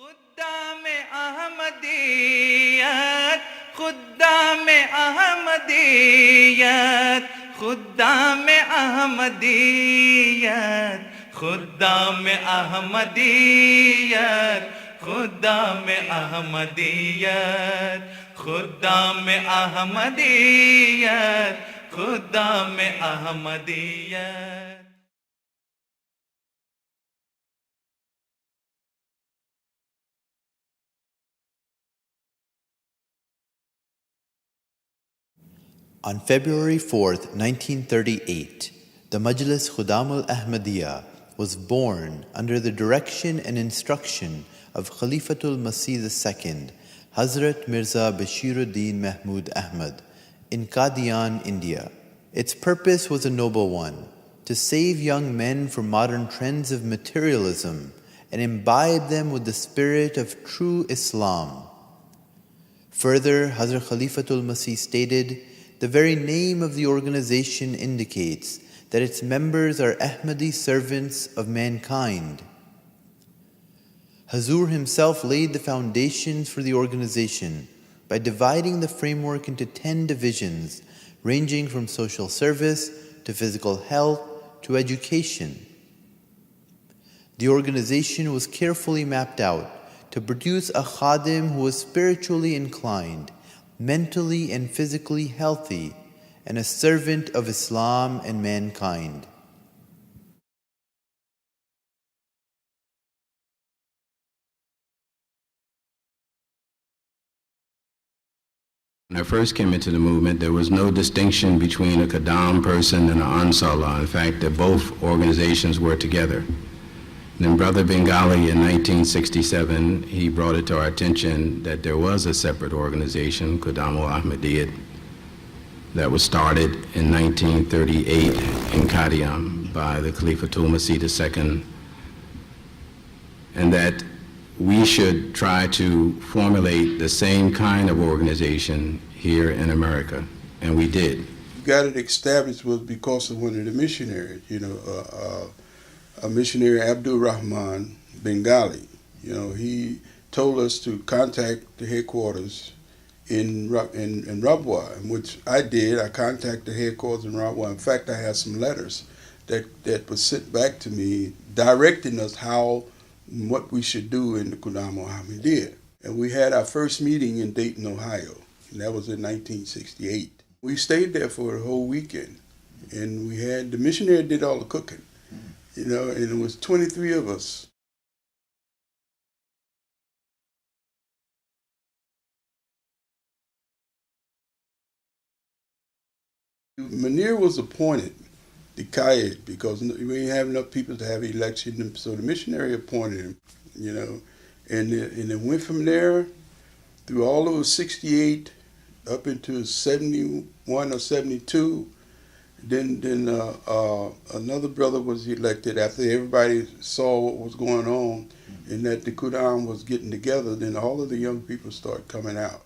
खुद्दाम Ahmadiyyat खुद्दाम Ahmadiyyat खुद्दाम Ahmadiyyat खुद्दाम Ahmadiyyat खुद्दाम Ahmadiyyat खुद्दाम Ahmadiyyat खुद्दाम Ahmadiyyat. On February 4th, 1938, the Majlis Khudam al-Ahmadiyya was born under the direction and instruction of Khalifatul Masih II, Hazrat Mirza Bashiruddin Mahmud Ahmad, in Qadian, India. Its purpose was a noble one, to save young men from modern trends of materialism and imbibe them with the spirit of true Islam. Further, Hazrat Khalifatul Masih stated, "The very name of the organization indicates that its members are Ahmadi servants of mankind." Hazur himself laid the foundations for the organization by dividing the framework into 10 divisions, ranging from social service to physical health to education. The organization was carefully mapped out to produce a khadim who was spiritually inclined, mentally and physically healthy, and a servant of Islam and mankind. When I first came into the movement, there was no distinction between a Qadam person and an Ansarullah. In fact, both organizations were together. Then Brother Bengali in 1967, he brought it to our attention that there was a separate organization, Qadam al-Ahmadiyyat, that was started in 1938 in Qadian by the Khalifatul Masih II, and that we should try to formulate the same kind of organization here in America, and we did. Got it established was because of one of the missionaries, a missionary, Abdul Rahman Bengali. He told us to contact the headquarters in Rabwa, which I did. I contacted the headquarters in Rabwa. In fact, I have some letters that was sent back to me directing us what we should do in the Qadam al-Ahmadiyyah. And we had our first meeting in Dayton, Ohio, and that was in 1968. We stayed there for a whole weekend, and the missionary did all the cooking, and it was 23 of us. Munir was appointed the Qayyid because we didn't have enough people to have an election, so the missionary appointed him, and it went from there through all of 68 up into 71 or 72. Then another brother was elected after everybody saw what was going on and that the Qadam was getting together. Then all of the young people started coming out.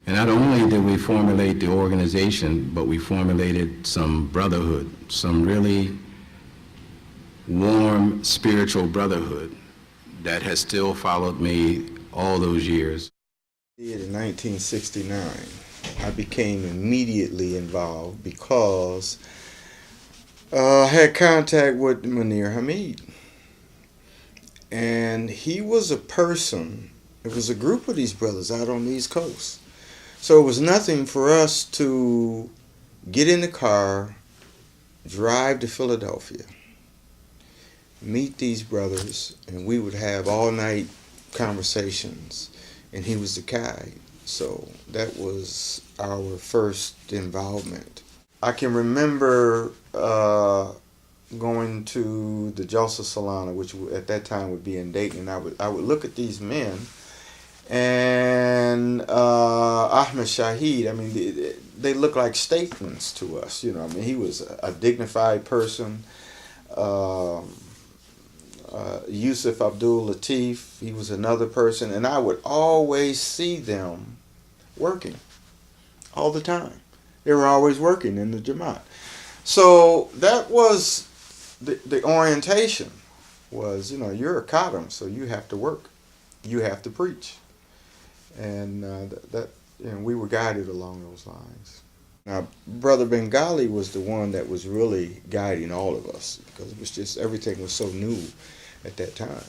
And not only did we formulate the organization, but we formulated some brotherhood, some really warm spiritual brotherhood that has still followed me all those years. In 1969, I became immediately involved because I had contact with Munir Hamid. And he was a person, it was a group of these brothers out on the East Coast. So it was nothing for us to get in the car, drive to Philadelphia, meet these brothers, and we would have all-night conversations, and he was the guide. So that was our first involvement. I can remember going to the Jalsa Salana, which at that time would be in Dayton, and I would look at these men, and Ahmed Shahid, I mean, they look like statesmen to us, he was a dignified person. Yusuf Abdul Latif, he was another person, and I would always see them working all the time. They were always working in the Jamaat. So that was the orientation was, you're a Khadim, so you have to work you have to preach. And we were guided along those lines. Now, Brother Bengali was the one that was really guiding all of us, because it was just, everything was so new at that time.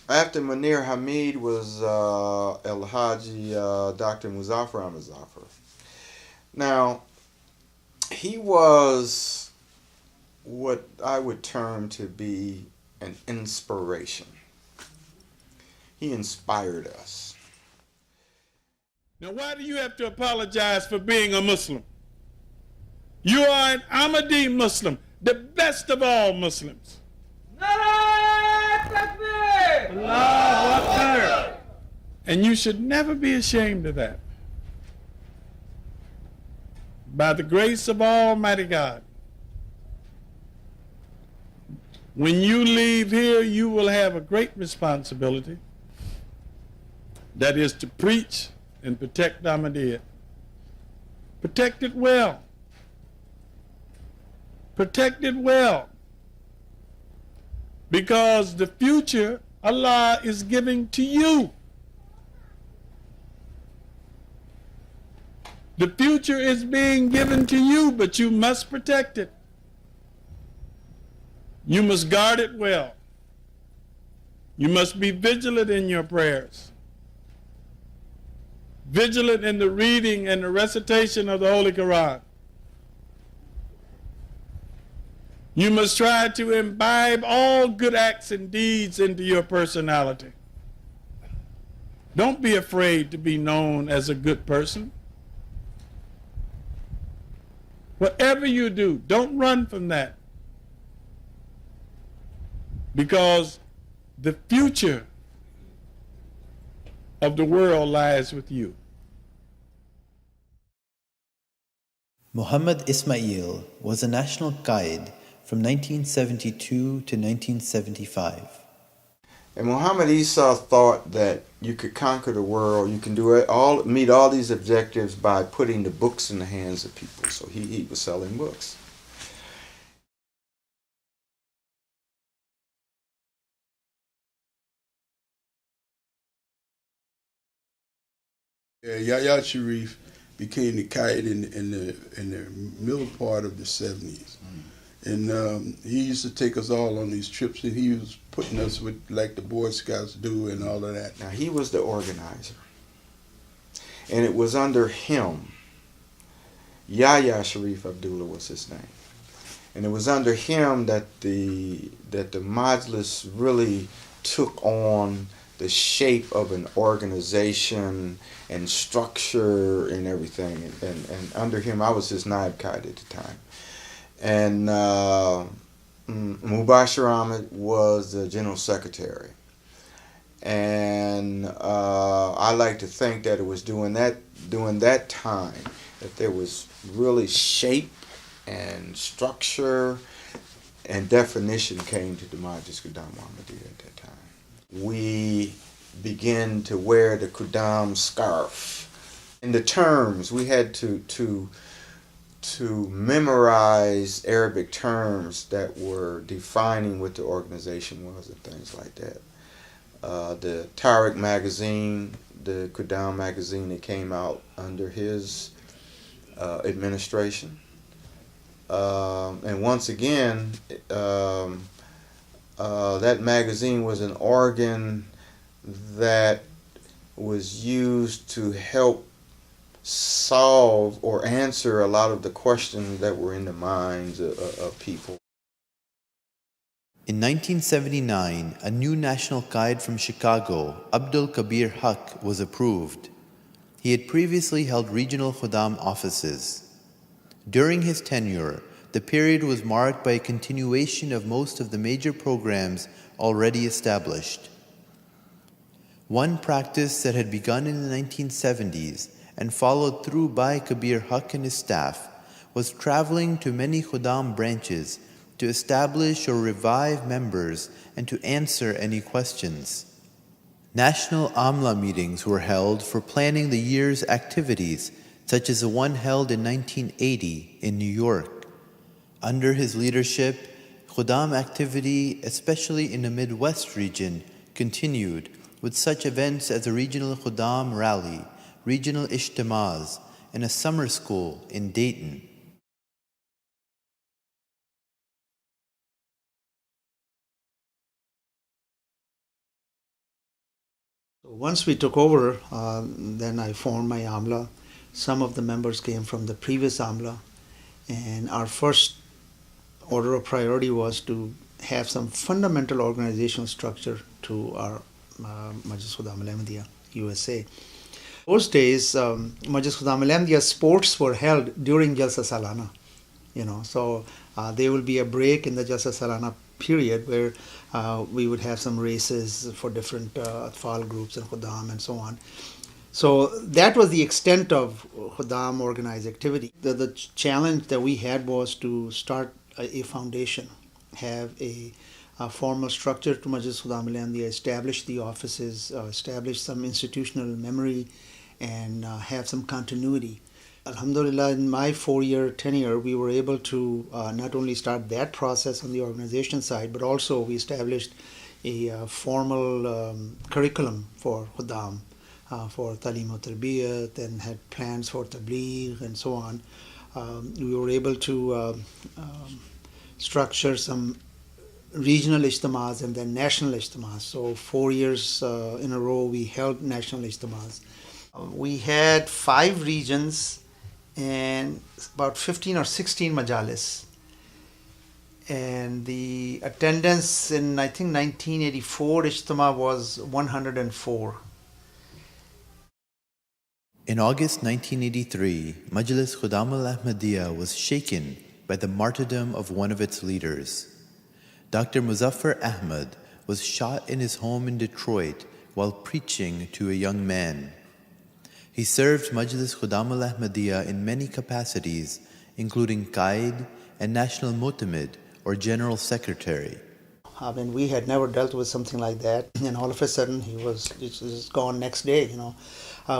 After Munir Hamid was El Haji Dr. Muzaffar Ahmad Zafar. Now, he was what I would term to be an inspiration. He inspired us. Now, why do you have to apologize for being a Muslim? You are an Ahmadi Muslim, the best of all Muslims. Allahu Akbar. And you should never be ashamed of that. By the grace of Almighty God, when you leave here, you will have a great responsibility. That is to preach and protect Ahmadiyya. Protect it well. Protect it well. Because the future Allah is giving to you. The future is being given to you, but you must protect it. You must guard it well. You must be vigilant in your prayers. Vigilant in the reading and the recitation of the Holy Quran. You must try to imbibe all good acts and deeds into your personality. Don't be afraid to be known as a good person. Whatever you do, don't run from that. Because the future of the world lies with you. Muhammad Ismail was a national guide from 1972 to 1975. And Muhammad Isa thought that you could conquer the world, you can do it all, meet all these objectives by putting the books in the hands of people. So he was selling books. Yeah, Yahya Sharif became the guide in the middle part of the 70s. And he used to take us all on these trips, and he was putting us with, like the Boy Scouts do and all of that. Now, he was the organizer. And it was under him, Yahya Sharif Abdullah was his name. And it was under him that the Majlis really took on the shape of an organization and structure and everything. And under him, I was his Naib Qaid at the time. And Mubashir Ahmed was the General Secretary. And I like to think that it was during that time that there was really shape and structure and definition came to the Majlis Qudam Ahmadiyya at that time. We began to wear the Qudam scarf. In the terms, we had to memorize Arabic terms that were defining what the organization was and things like that. The Tariq magazine, the Qudam magazine, that came out under his administration. And once again, that magazine was an organ that was used to help solve or answer a lot of the questions that were in the minds of people. In 1979, a new national guide from Chicago, Abdul Kabir Haq, was approved. He had previously held regional Khudam offices. During his tenure, the period was marked by a continuation of most of the major programs already established. One practice that had begun in the 1970s and followed through by Kabir Haq and his staff was traveling to many Khudam branches to establish or revive members and to answer any questions. National Amla meetings were held for planning the year's activities, such as the one held in 1980 in New York, Under his leadership, Khudam activity, especially in the Midwest region, continued with such events as a regional Khudam rally, regional Ijtimaz, and a summer school in Dayton. Once we took over, then I formed my AMLA. Some of the members came from the previous AMLA, and our first order of priority was to have some fundamental organizational structure to our Majlis Khudam al-Ahmadiyya USA. Those days, Majlis Khudam al-Ahmadiyya sports were held during Jalsa Salana, so there will be a break in the Jalsa Salana period where we would have some races for different Atfal groups and Khudam and so on. So that was the extent of Khudam organized activity. The challenge that we had was to start a foundation, have a formal structure to Majlis Khudam al-Ahmadiyya, establish the offices, establish some institutional memory, and have some continuity. Alhamdulillah, in my 4-year tenure, we were able to not only start that process on the organization side, but also we established a formal curriculum for Khudam, for Talim wa Tarbiyat, and had plans for Tabligh and so on. We were able to structure some regional ijtimaz and then national ijtimaz. So 4 years in a row we held national ijtimaz. We had 5 regions and about 15 or 16 majalis. And the attendance in, I think, 1984 ijtima was 104. In August 1983, Majlis Khudam al-Ahmadiyya was shaken by the martyrdom of one of its leaders. Dr. Muzaffar Ahmad was shot in his home in Detroit while preaching to a young man. He served Majlis Khudam al-Ahmadiyya in many capacities, including Qaid and National Mu'tamid, or General Secretary. I mean, we had never dealt with something like that, and all of a sudden he was gone next day.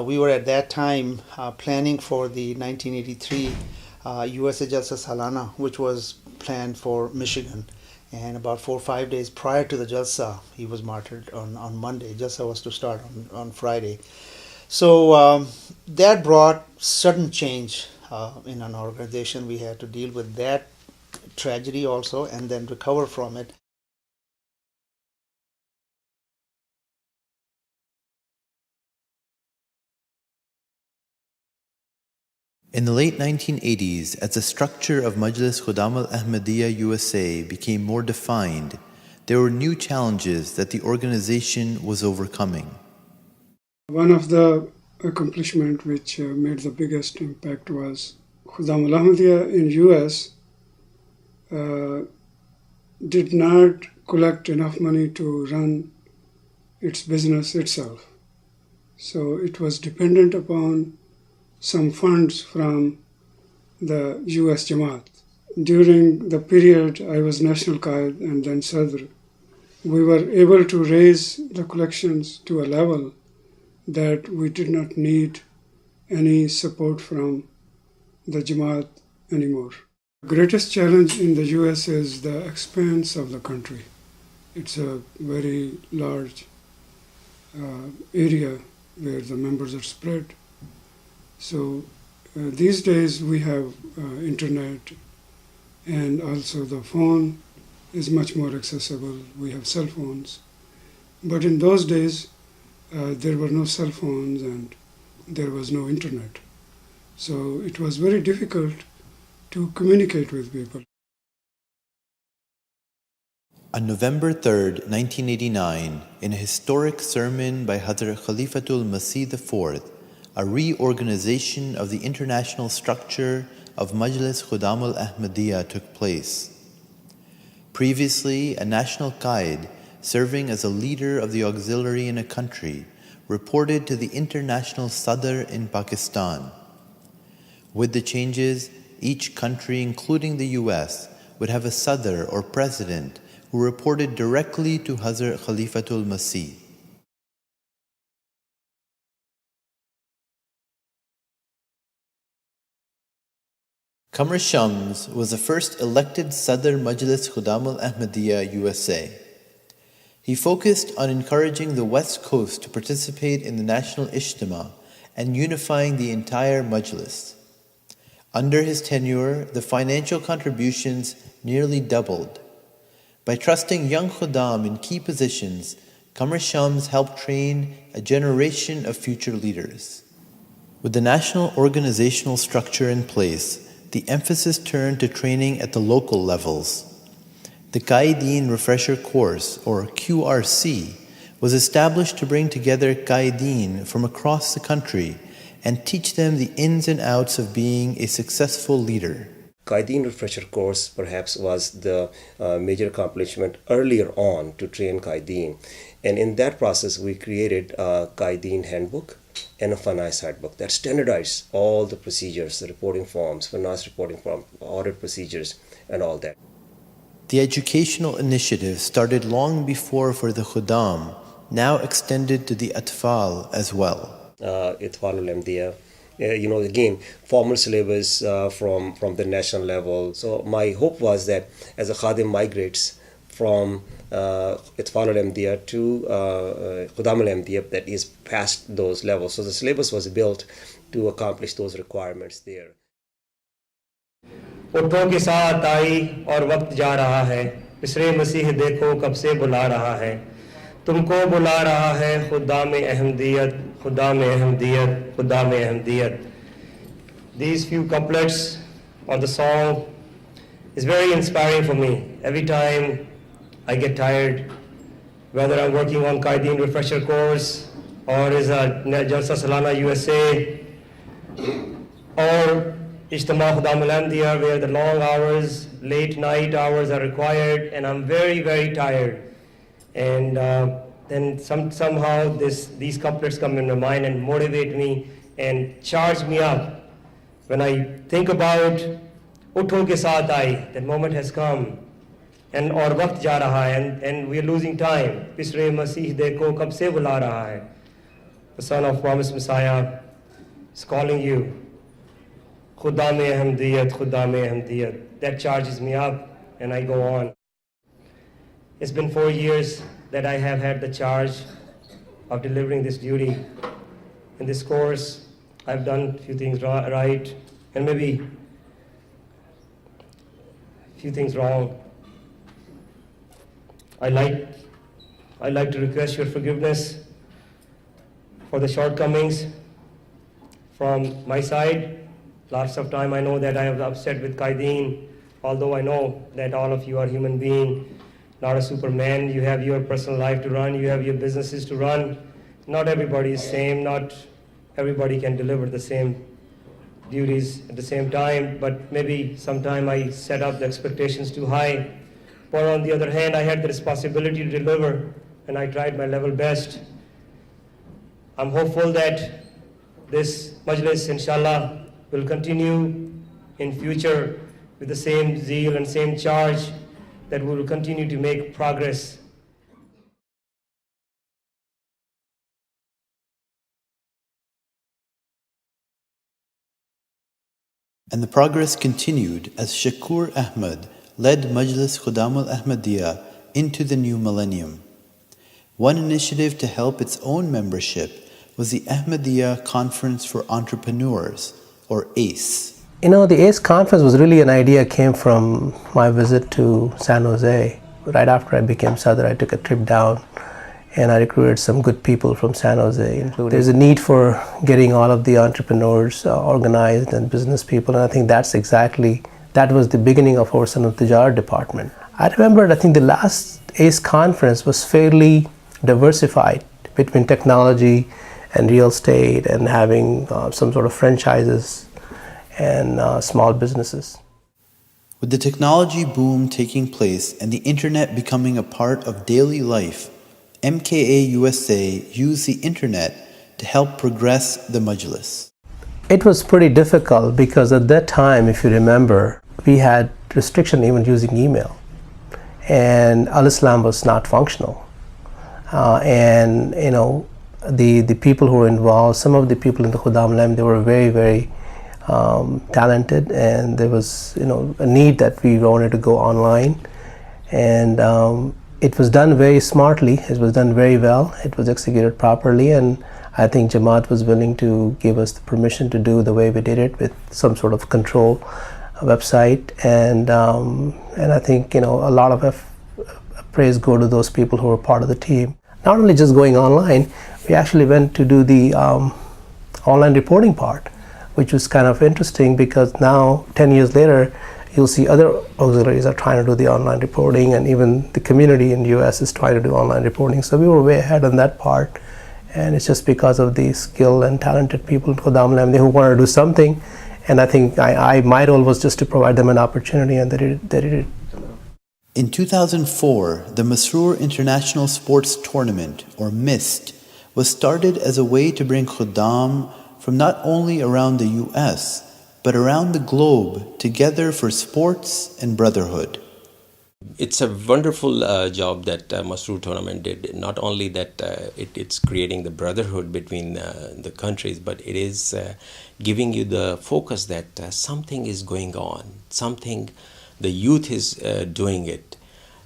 We were at that time planning for the 1983 USA Jalsa Salana, which was planned for Michigan. And about 4 or 5 days prior to the Jalsa, he was martyred on Monday. Jalsa was to start on Friday. So that brought sudden change in an organization. We had to deal with that tragedy also and then recover from it. In the late 1980s, as the structure of Majlis Khudam al-Ahmadiyya USA became more defined, there were new challenges that the organization was overcoming. One of the accomplishments which made the biggest impact was Khudam al-Ahmadiyya in US did not collect enough money to run its business itself. So it was dependent upon some funds from the US Jamaat. During the period I was National Qaid and then Sadr, we were able to raise the collections to a level that we did not need any support from the Jamaat anymore. The greatest challenge in the US is the expanse of the country. It's a very large area where the members are spread. So these days we have internet, and also the phone is much more accessible. We have cell phones. But in those days, there were no cell phones and there was no internet. So it was very difficult to communicate with people. On November 3rd, 1989, in a historic sermon by Hazrat Khalifatul Masih IV, a reorganization of the international structure of Majlis Khudam al-Ahmadiyya took place. Previously, a national Qaid, serving as a leader of the auxiliary in a country, reported to the international Sadr in Pakistan. With the changes, each country, including the US, would have a Sadr or president who reported directly to Hazrat Khalifatul Masih. Qamar Shams was the first elected Sadr Majlis Khudam al-Ahmadiyya USA. He focused on encouraging the West Coast to participate in the National Ijtima and unifying the entire Majlis. Under his tenure, the financial contributions nearly doubled. By trusting young Khuddam in key positions, Qamar Shams helped train a generation of future leaders. With the national organizational structure in place, the emphasis turned to training at the local levels. The Qaideen Refresher Course, or QRC, was established to bring together Qaideen from across the country and teach them the ins and outs of being a successful leader. Qaideen Refresher Course perhaps was the major accomplishment earlier on to train Qaideen. And in that process, we created a Qaideen handbook and a finance handbook that standardized all the procedures, the reporting forms, finance reporting form, audit procedures, and all that. The educational initiative started long before for the Khuddam, now extended to the Atfal as well. Itfal al-Amdiya, again, formal syllabus from the national level. So my hope was that as a Khadim migrates from Itfal al-Amdiya to Khuddam al-Amdiya, that is past those levels. So the syllabus was built to accomplish those requirements there. उठों के साथ आई और वक्त जा रहा है पिसरे मसीह देखो कब से बुला रहा है तुमको बुला रहा है खुदा में अहमदियत खुदा में अहमदियत खुदा में Ahmadiyyat. These few couplets on the song is very inspiring for me. Every time I get tired, whether I'm working on Qaideen Refresher Course or is a Jalsa Salana USA or Ijtima Khuddam al-Ahmadiyya, where the long hours, late night hours are required, and I'm very, very tired. And then somehow these couplets come in my mind and motivate me and charge me up. When I think about Utho ke saath aayi, that moment has come, and aur waqt ja raha hai, and we are losing time. Pisre Masih dekho kab se bula raha hai. The son of promised Messiah is calling you. Khuda mein ahmadiyat, Khuda mein ahmadiyat. That charges me up and I go on. It's been 4 years that I have had the charge of delivering this duty. In this course, I've done a few things right and maybe a few things wrong. I like to request your forgiveness for the shortcomings from my side. Lots of time I know that I have upset with Qaideen, although I know that all of you are human beings, not a superman. You have your personal life to run, you have your businesses to run. Not everybody is same, not everybody can deliver the same duties at the same time, but maybe sometime I set up the expectations too high. But on the other hand, I had the responsibility to deliver, and I tried my level best. I'm hopeful that this Majlis, inshallah, will continue in future with the same zeal and same charge, that we will continue to make progress. And the progress continued as Shakur Ahmad led Majlis Khuddam al-Ahmadiyya into the new millennium. One initiative to help its own membership was the Ahmadiyya Conference for Entrepreneurs, or ACE. The ACE conference was really an idea came from my visit to San Jose. Right after I became Sadr, I took a trip down and I recruited some good people from San Jose. There's a need for getting all of the entrepreneurs organized and business people, and I think that was the beginning of our Sanat Tijar department. I remember, I think the last ACE conference was fairly diversified between technology and real estate and having some sort of franchises and small businesses. With the technology boom taking place and the internet becoming a part of daily life, MKA USA used the internet to help progress the Majlis. It was pretty difficult because at that time, if you remember, we had restriction even using email, and Al-Islam was not functional. The people who were involved, some of the people in the Khuddam al-Ahmadiyya, they were very, very talented, and there was a need that we wanted to go online, and it was done very smartly. It was done very well. It was executed properly, and I think Jamaat was willing to give us the permission to do the way we did it, with some sort of control website, and I think a lot of praise go to those people who were part of the team. Not only just going online, we actually went to do the online reporting part, which was kind of interesting, because now 10 years later you'll see other auxiliaries are trying to do the online reporting, and even the community in the US is trying to do online reporting. So we were way ahead on that part, and it's just because of the skilled and talented people in Khuddam al-Ahmadiyya who wanted to do something, and I think my role was just to provide them an opportunity, and they did it. In 2004, the Masroor International Sports Tournament, or MIST, was started as a way to bring Khuddam from not only around the US, but around the globe together for sports and brotherhood. It's a wonderful job that Masroor Tournament did. Not only that it's creating the brotherhood between the countries, but it is giving you the focus that something is going on, something the youth is doing it,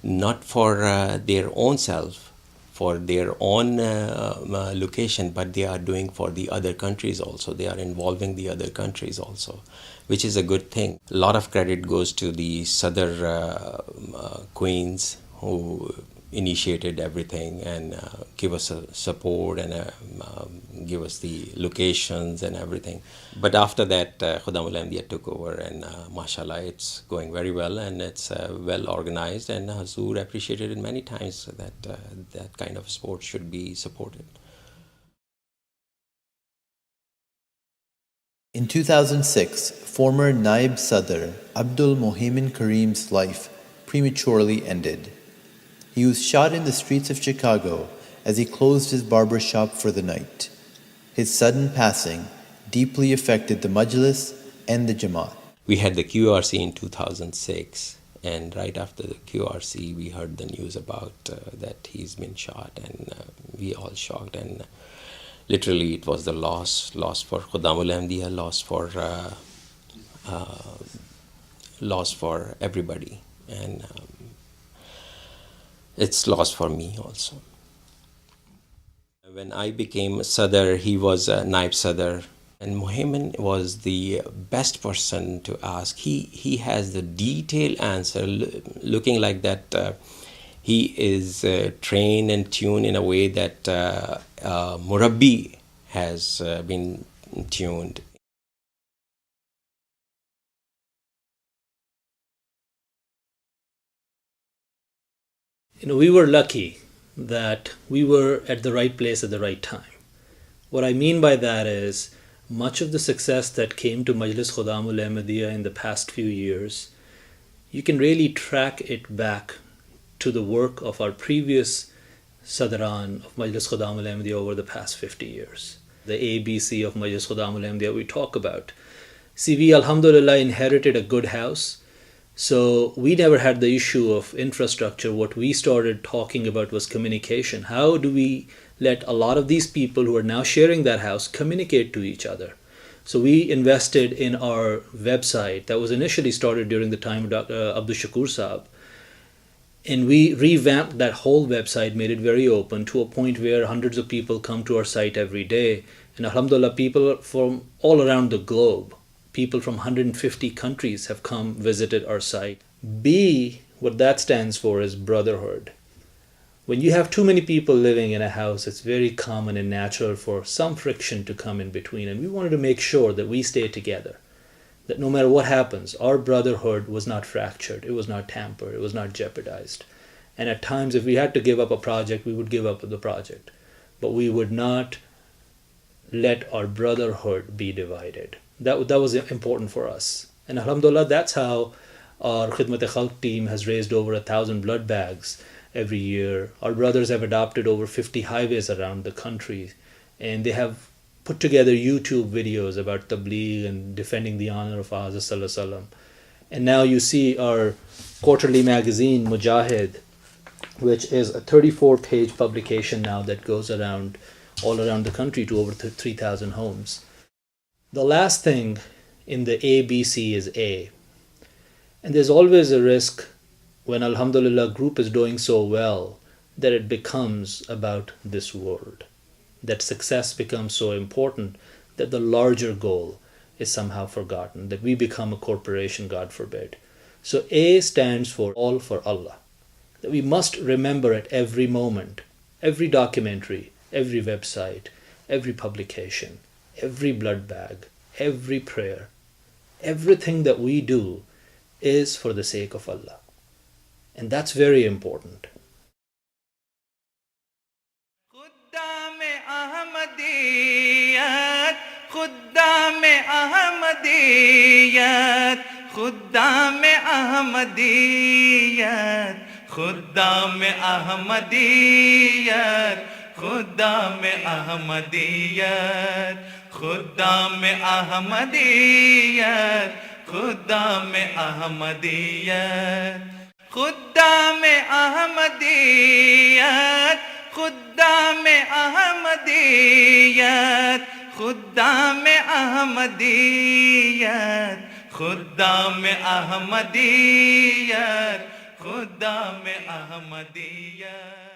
not for their own self, for their own location, but they are doing for the other countries also. They are involving the other countries also, which is a good thing. A lot of credit goes to the Sadr Queens, who initiated everything and give us a support and give us the locations and everything. But after that, Khuddam al-Ahmadiyya took over, and mashallah, it's going very well, and it's well organized, and Hazur appreciated it many times that that kind of sport should be supported. In 2006, former Naib Sadr Abdul Mohimin Karim's life prematurely ended. He was shot in the streets of Chicago as he closed his barber shop for the night. His sudden passing deeply affected the Majlis and the Jamaat. We had the QRC in 2006, and right after the QRC, we heard the news about that he's been shot, and we all shocked. And literally, it was the loss for Khuddam al-Ahmadiyya, loss for everybody, and it's loss for me also. When I became Sadr, he was Naib Sadr, and Mohimin was the best person to ask. He has the detailed answer, looking like that he is trained and tuned in a way that Murabbi has been tuned. We were lucky that we were at the right place at the right time. What I mean by that is, much of the success that came to Majlis Khuddam al-Ahmadiyya in the past few years, you can really track it back to the work of our previous Sadran of Majlis Khuddam al-Ahmadiyya over the past 50 years. The ABC of Majlis Khuddam al-Ahmadiyya we talk about. See, we alhamdulillah inherited a good house. So we never had the issue of infrastructure. What we started talking about was communication. How do we let a lot of these people who are now sharing that house communicate to each other? So we invested in our website that was initially started during the time of Dr. Abdul Shakur Saab. And we revamped that whole website, made it very open to a point where hundreds of people come to our site every day. And alhamdulillah, people from all around the globe, people from 150 countries have come visited our site. B, what that stands for is brotherhood. When you have too many people living in a house, it's very common and natural for some friction to come in between. And we wanted to make sure that we stay together, that no matter what happens, our brotherhood was not fractured, it was not tampered, it was not jeopardized. And at times, if we had to give up a project, we would give up the project. But we would not let our brotherhood be divided. That was important for us. And alhamdulillah, that's how our Khidmat-e-Khalq team has raised over 1,000 blood bags every year. Our brothers have adopted over 50 highways around the country, and they have put together YouTube videos about tabligh and defending the honor of Hazrat Sallallahu Alaihi Wasallam. And now you see our quarterly magazine, Mujahid, which is a 34-page publication now that goes around all around the country to over 3,000 homes. The last thing in the ABC is A. And there's always a risk when Alhamdulillah group is doing so well that it becomes about this world. That success becomes so important that the larger goal is somehow forgotten, that we become a corporation, God forbid. So A stands for all for Allah. That we must remember at every moment, every documentary, every website, every publication, every blood bag, every prayer, everything that we do is for the sake of Allah. And that's very important. खुद्दाम Ahmadiyyat खुद्दाम Ahmadiyyat खुद्दाम Ahmadiyyat खुद्दाम Ahmadiyyat खुद्दाम Ahmadiyyat खुद्दाम Ahmadiyyat खुद्दाम Ahmadiyyat खुद्दाम Ahmadiyyat खुद्दाम Ahmadiyyat खुद्दाम Ahmadiyyat खुद्दाम Ahmadiyyat